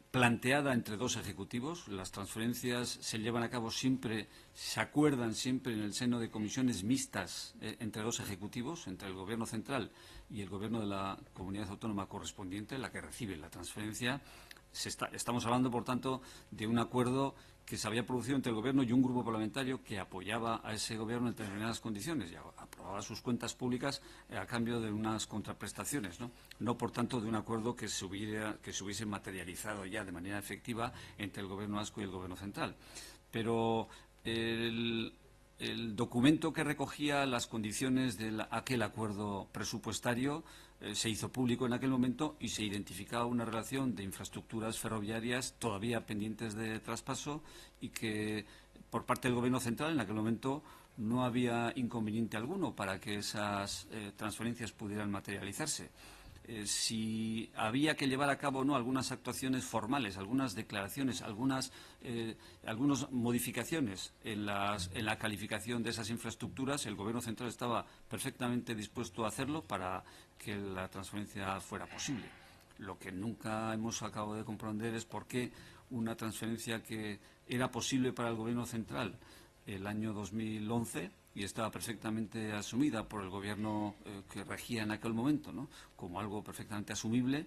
planteada entre dos ejecutivos. Las transferencias se llevan a cabo siempre, se acuerdan siempre en el seno de comisiones mixtas entre dos ejecutivos, entre el Gobierno central y el Gobierno de la comunidad autónoma correspondiente, la que recibe la transferencia. Estamos hablando, por tanto, de un acuerdo que se había producido entre el Gobierno y un grupo parlamentario que apoyaba a ese Gobierno en determinadas condiciones y aprobaba sus cuentas públicas a cambio de unas contraprestaciones, ¿no? No, por tanto, de un acuerdo que se hubiese materializado ya de manera efectiva entre el Gobierno vasco y el Gobierno central. Pero el documento que recogía las condiciones de aquel acuerdo presupuestario se hizo público en aquel momento y se identificaba una relación de infraestructuras ferroviarias todavía pendientes de traspaso y que por parte del Gobierno central en aquel momento no había inconveniente alguno para que esas transferencias pudieran materializarse. Si había que llevar a cabo o no algunas actuaciones formales, algunas declaraciones, algunas modificaciones en la calificación de esas infraestructuras, el Gobierno central estaba perfectamente dispuesto a hacerlo para que la transferencia fuera posible. Lo que nunca hemos acabado de comprender es por qué una transferencia que era posible para el Gobierno central el año 2011 y estaba perfectamente asumida por el Gobierno que regía en aquel momento, ¿no?, como algo perfectamente asumible,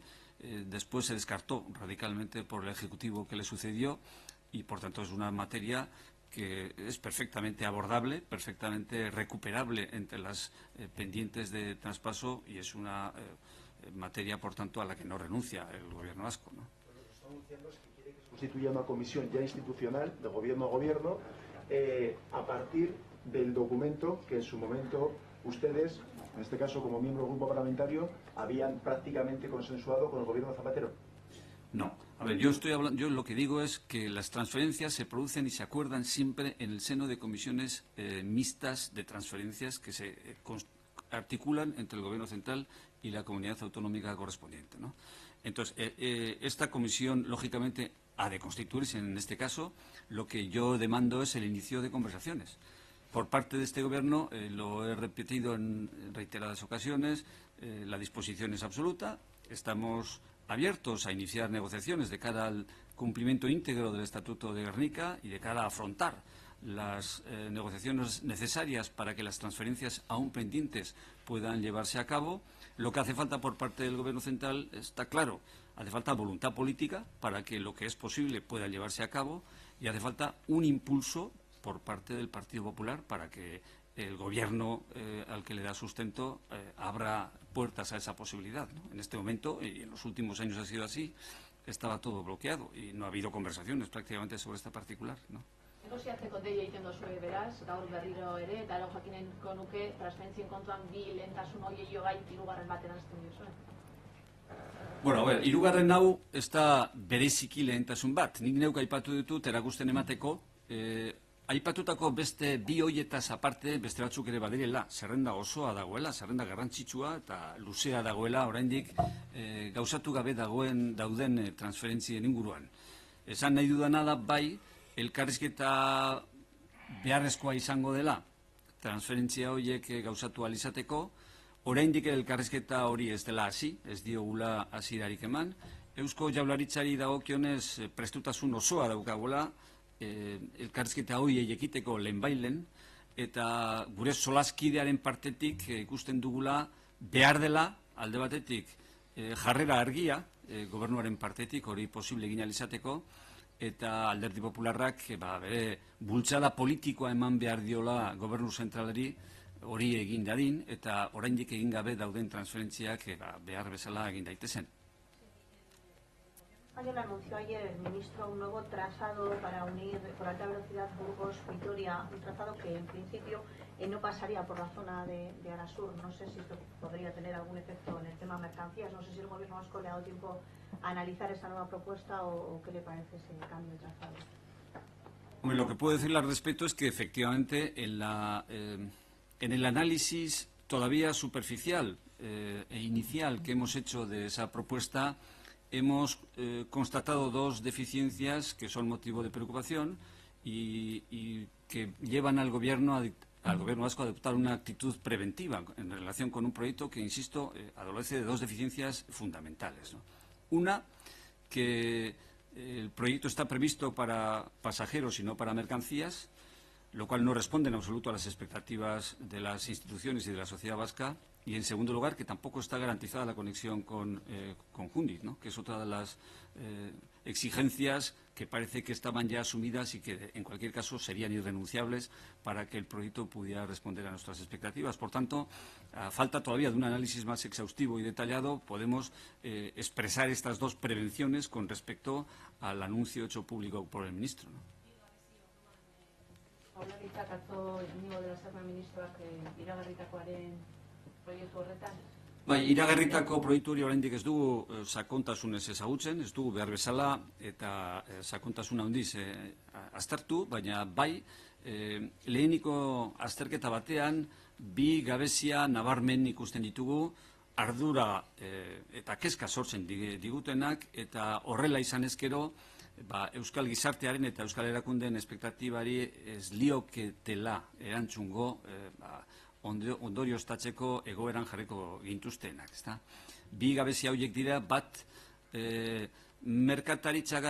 después se descartó radicalmente por el Ejecutivo que le sucedió y, por tanto, es una materia que es perfectamente abordable, perfectamente recuperable entre las pendientes de traspaso y es una materia, por tanto, a la que no renuncia el Gobierno vasco, ¿no? Lo que está anunciando es que quiere que se constituya una comisión ya institucional de gobierno a gobierno a partir del documento que en su momento ustedes, en este caso como miembro del grupo parlamentario, habían prácticamente consensuado con el Gobierno de Zapatero. No. A ver, yo lo que digo es que las transferencias se producen y se acuerdan siempre en el seno de comisiones mixtas de transferencias que se articulan entre el Gobierno central y la comunidad autonómica correspondiente, ¿no? Entonces, esta comisión, lógicamente, ha de constituirse en este caso. Lo que yo demando es el inicio de conversaciones. Por parte de este Gobierno, lo he repetido en reiteradas ocasiones, la disposición es absoluta. Estamos abiertos a iniciar negociaciones de cara al cumplimiento íntegro del Estatuto de Gernika y de cara a afrontar las negociaciones necesarias para que las transferencias aún pendientes puedan llevarse a cabo. Lo que hace falta por parte del Gobierno central está claro. Hace falta voluntad política para que lo que es posible pueda llevarse a cabo y hace falta un impulso por parte del Partido Popular para que el Gobierno al que le da sustento abra puertas a esa posibilidad, ¿no? En este momento, y en los últimos años ha sido así, estaba todo bloqueado y no ha habido conversaciones prácticamente sobre esta particular, ¿no? Negoziatzeko deia egiten duzue beraz, gaur berriro ere, eta ero jakinenko nuke transferentzien kontuan bi lehentasun horiei jo gai hirugarren batean hasten diozue. Bueno, a ver, hirugarren hau ez da bereziki lehentasun bat. Nik neuk aipatu ditut erakusten emateko, aipatutako beste bi hoietaz aparte beste batzuk ere badirela, zerrenda osoa dagoela, zerrenda garrantzitsua eta luzea dagoela, oraindik gauzatu gabe dauden transferentzien inguruan. Esan nahi dudana da bai, elkarrizketa beharrezkoa izango dela transferentzia horiek gauzatu ahal izateko. Oraindik elkarrizketa hori ez dela hasi, ez diogula hasierarik eman. Eusko Jaurlaritzari dagokionez prestutasun osoa daukagula elkarrizketa horiei ekiteko lehenbailen, eta gure solaskidearen partetik ikusten dugula behar dela alde batetik jarrera argia gobernuaren partetik hori posible egin ahal izateko, eta Alderdi Popularrak bere bultzada politikoa eman behar diola gobernu zentralari hori egin dadin, eta oraindik egin gabe dauden transferentziak behar bezala egin daitezen. España anunció ayer el ministro un nuevo trazado para unir por alta velocidad Burgos-Vitoria, un trazado que en principio no pasaría por la zona de Arasur. No sé si esto podría tener algún efecto en el tema mercancías, no sé si el Gobierno vasco le ha dado tiempo a analizar esa nueva propuesta o qué le parece ese cambio de trazado. Hombre, lo que puedo decirle al respecto es que efectivamente en el análisis todavía superficial e inicial que hemos hecho de esa propuesta hemos constatado dos deficiencias que son motivo de preocupación y que llevan al Gobierno vasco a adoptar una actitud preventiva en relación con un proyecto que, insisto, adolece de dos deficiencias fundamentales, ¿no? Una, que el proyecto está previsto para pasajeros y no para mercancías, lo cual no responde en absoluto a las expectativas de las instituciones y de la sociedad vasca. Y, en segundo lugar, que tampoco está garantizada la conexión con Júndiz, ¿no?, que es otra de las exigencias que parece que estaban ya asumidas y que, en cualquier caso, serían irrenunciables para que el proyecto pudiera responder a nuestras expectativas. Por tanto, a falta todavía de un análisis más exhaustivo y detallado, podemos expresar estas dos prevenciones con respecto al anuncio hecho público por el ministro, ¿no? Jaurlaritzak atzo Iñigo de la Serna ministroak iragarritakoaren proiektu horretan? Bai, iragarritako proiektu hori oraindik ez dugu sakontasunez ezagutzen, ez dugu behar bezala eta sakontasuna handiz aztertu, baina bai, leheniko azterketa batean bi gabezia nabarmen ikusten ditugu, ardura eta kezka sortzen digutenak, eta horrela izan ezkero, Euskal gizartearen eta Euskal erakundeen espektatibari ez lioketela erantzungo ondorioztatzeko egoeran jarriko gintuztenak. Bi gabezia horiek dira, bat merkataritza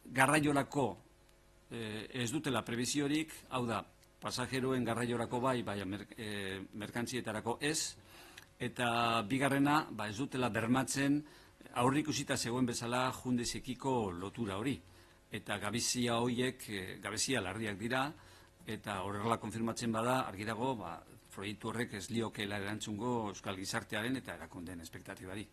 garraiorako ez dutela prebiziorik, hau da, pasajeroen garraiorako bai, merkantzietarako ez, eta bigarrena ez dutela bermatzen aurrikusita zegoen bezala jundezekiko lotura hori. Eta gabezia horiek, gabezia larriak dira, eta horrela konfirmatzen bada, argi dago, proiektu horrek ez liokeela erantzungo Euskal gizartearen eta erakundeen espektatibari.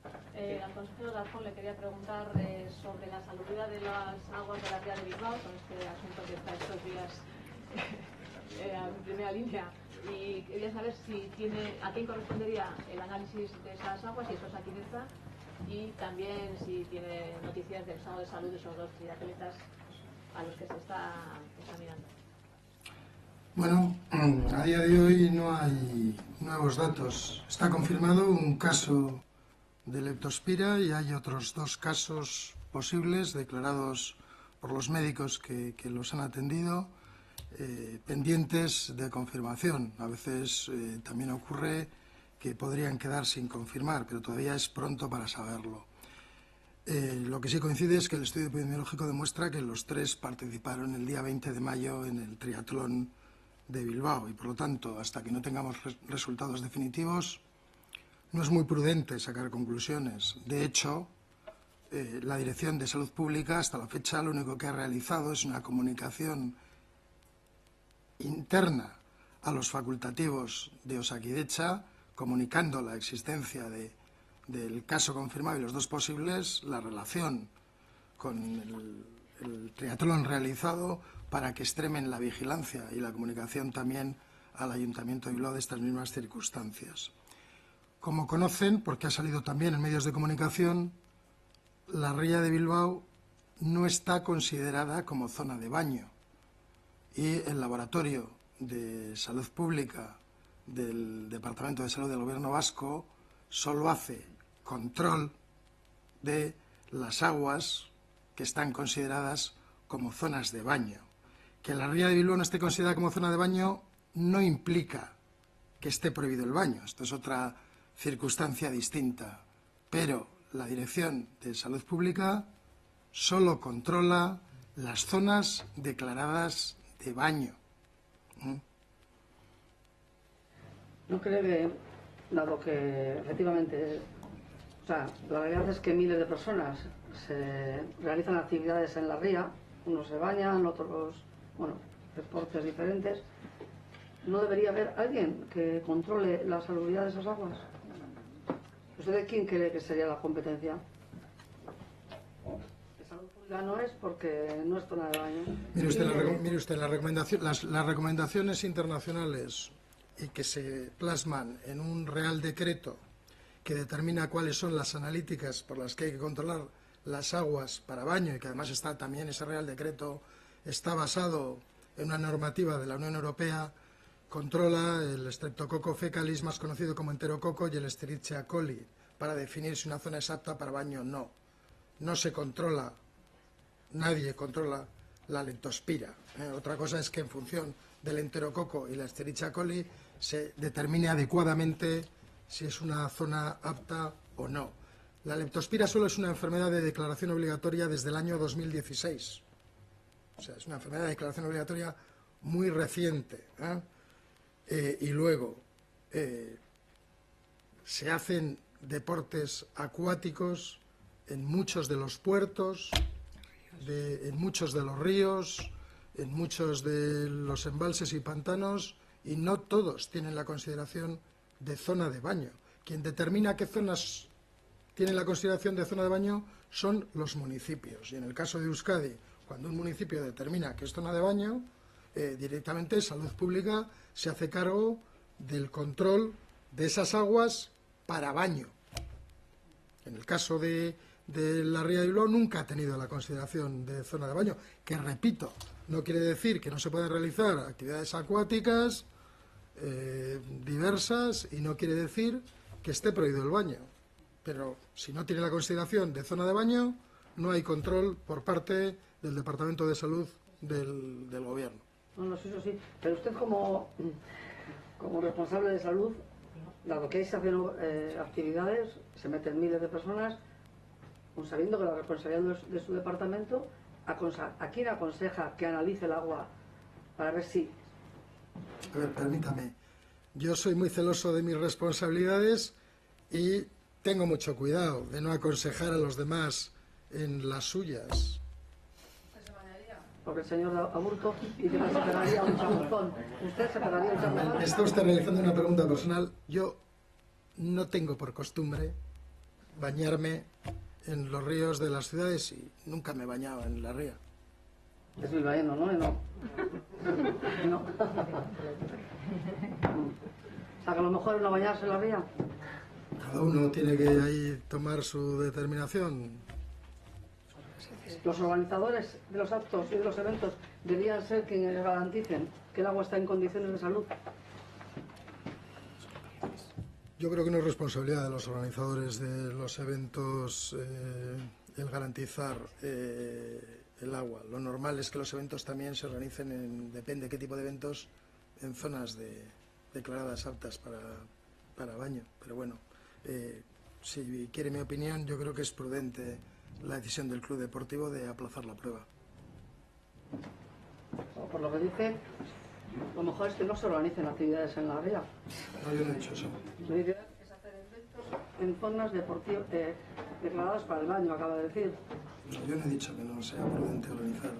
Al consejero Darpón le quería preguntar sobre la salubridad de las aguas de la ría de Bilbao, con este asunto que está estos días en primera línea. Y quería saber si a quién correspondería el análisis de esas aguas, si eso es Aquineta, y también si tiene noticias del estado de salud de esos dos triatletas a los que se está examinando. Bueno, a día de hoy no hay nuevos datos. Está confirmado un caso de leptospira y hay otros 2 casos posibles declarados por los médicos que los han atendido, pendientes de confirmación. A veces también ocurre que podrían quedar sin confirmar, pero todavía es pronto para saberlo. Lo que sí coincide es que el estudio epidemiológico demuestra que los 3 participaron el día 20 de mayo en el triatlón de Bilbao y, por lo tanto, hasta que no tengamos resultados definitivos, no es muy prudente sacar conclusiones. De hecho, la Dirección de Salud Pública hasta la fecha lo único que ha realizado es una comunicación interna a los facultativos de Osakidetza, comunicando la existencia del caso confirmado y los 2 posibles, la relación con el triatlón realizado, para que extremen la vigilancia y la comunicación también al Ayuntamiento de Bilbao de estas mismas circunstancias. Como conocen, porque ha salido también en medios de comunicación, la ría de Bilbao no está considerada como zona de baño y el Laboratorio de Salud Pública del Departamento de Salud del Gobierno Vasco solo hace control de las aguas que están consideradas como zonas de baño. Que la ría de Bilbao no esté considerada como zona de baño no implica que esté prohibido el baño. Esto es otra circunstancia distinta. Pero la Dirección de Salud Pública solo controla las zonas declaradas de baño. ¿No cree que, dado que efectivamente, la realidad es que miles de personas se realizan actividades en la ría, unos se bañan, otros, deportes diferentes, ¿no debería haber alguien que controle la salubridad de esas aguas? ¿Usted de quién cree que sería la competencia? De salud pública no es porque no es zona de baño. Mire usted, las recomendaciones internacionales y que se plasman en un Real Decreto que determina cuáles son las analíticas por las que hay que controlar las aguas para baño, y que además está también ese Real Decreto está basado en una normativa de la Unión Europea, controla el Streptococcus fecalis, más conocido como enterococo, y el Escherichia coli, para definir si una zona es apta para baño o no. No se controla, nadie controla la leptospira. Otra cosa es que en función del enterococo y la Escherichia coli se determine adecuadamente si es una zona apta o no. La leptospira solo es una enfermedad de declaración obligatoria desde el año 2016. O sea, es una enfermedad de declaración obligatoria muy reciente. Y luego se hacen deportes acuáticos en muchos de los puertos, en muchos de los ríos, en muchos de los embalses y pantanos, y no todos tienen la consideración de zona de baño. Quien determina qué zonas tienen la consideración de zona de baño son los municipios. Y en el caso de Euskadi, cuando un municipio determina que es zona de baño, directamente Salud Pública se hace cargo del control de esas aguas para baño. En el caso de la Ría de Bilbao nunca ha tenido la consideración de zona de baño, que repito, no quiere decir que no se puedan realizar actividades acuáticas diversas y no quiere decir que esté prohibido el baño. Pero si no tiene la consideración de zona de baño, no hay control por parte del Departamento de Salud del Gobierno. No, sí, eso sí. Pero usted como responsable de salud, dado que ahí se hacen actividades, se meten miles de personas, sabiendo que la responsabilidad de su departamento, ¿a quién aconseja que analice el agua para ver si...? A ver, permítame. Yo soy muy celoso de mis responsabilidades y tengo mucho cuidado de no aconsejar a los demás en las suyas. Porque el señor Aburto dice que se pegaría un chamuscón. ¿Usted se pegaría un chamuscón? Está usted realizando una pregunta personal. Yo no tengo por costumbre bañarme en los ríos de las ciudades y nunca me he bañado en la ría. Es bilbaíno, ¿no? No. O sea, que a lo mejor es no bañarse en la ría. Cada uno tiene que ahí tomar su determinación. Los organizadores de los actos y de los eventos deberían ser quienes garanticen que el agua está en condiciones de salud. Yo creo que no es responsabilidad de los organizadores de los eventos el garantizar el agua. Lo normal es que los eventos también se organicen, depende de qué tipo de eventos, en zonas declaradas aptas para baño. Pero bueno, si quiere mi opinión, yo creo que es prudente la decisión del club deportivo de aplazar la prueba. Por lo que dice, lo mejor es que no se organicen actividades en la ría. No, yo no he dicho eso. Lo ideal es hacer eventos en zonas deportivas declaradas para el baño, acaba de decir. No, yo no he dicho que no sea prudente organizar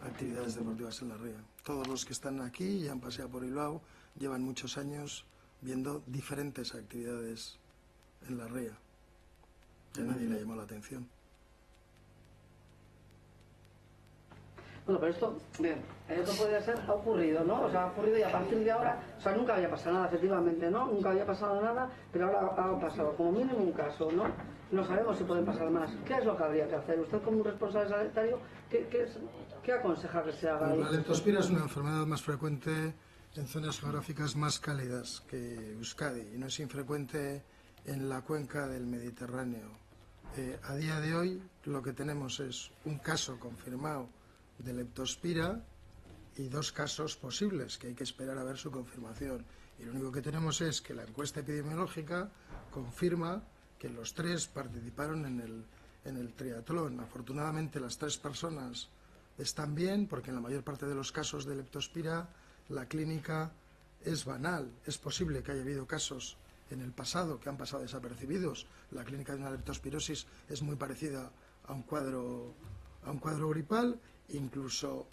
actividades deportivas en la ría. Todos los que están aquí y han paseado por Bilbao llevan muchos años viendo diferentes actividades en la ría. Y a nadie le llamó la atención. Bueno, pero esto, bien, esto podría ser, ha ocurrido, ¿no? O sea, ha ocurrido y a partir de ahora, o sea, nunca había pasado nada, efectivamente, ¿no? Nunca había pasado nada, pero ahora ha pasado como mínimo un caso, ¿no? No sabemos si pueden pasar más. ¿Qué es lo que habría que hacer? Usted como un responsable sanitario, ¿qué aconseja que se haga ahí? La leptospira es una enfermedad más frecuente en zonas geográficas más cálidas que Euskadi y no es infrecuente en la cuenca del Mediterráneo. A día de hoy lo que tenemos es un caso confirmado de leptospira y 2 casos posibles que hay que esperar a ver su confirmación. Y lo único que tenemos es que la encuesta epidemiológica confirma que los 3 participaron en el triatlón. Afortunadamente las 3 personas están bien porque en la mayor parte de los casos de leptospira la clínica es banal. Es posible que haya habido casos en el pasado que han pasado desapercibidos. La clínica de una leptospirosis es muy parecida a un cuadro gripal. Incluso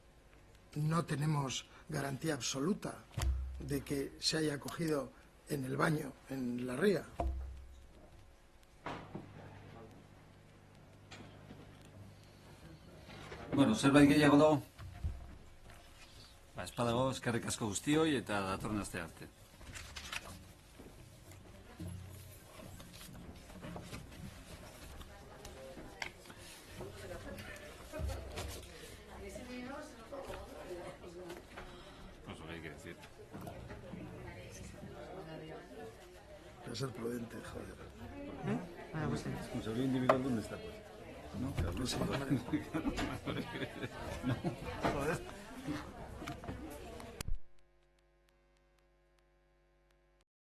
no tenemos garantía absoluta de que se haya cogido en el baño, en la ría. Bueno, zerbait gehiago dago? Ez badago, eskerrik asko guztioi eta datorren aste arte. Pues lo que hay que decir. Hay que ser prudente, joder. Responsabilidad individual, ¿dónde está? ¿No? Claro, Pues sí, no. Joder.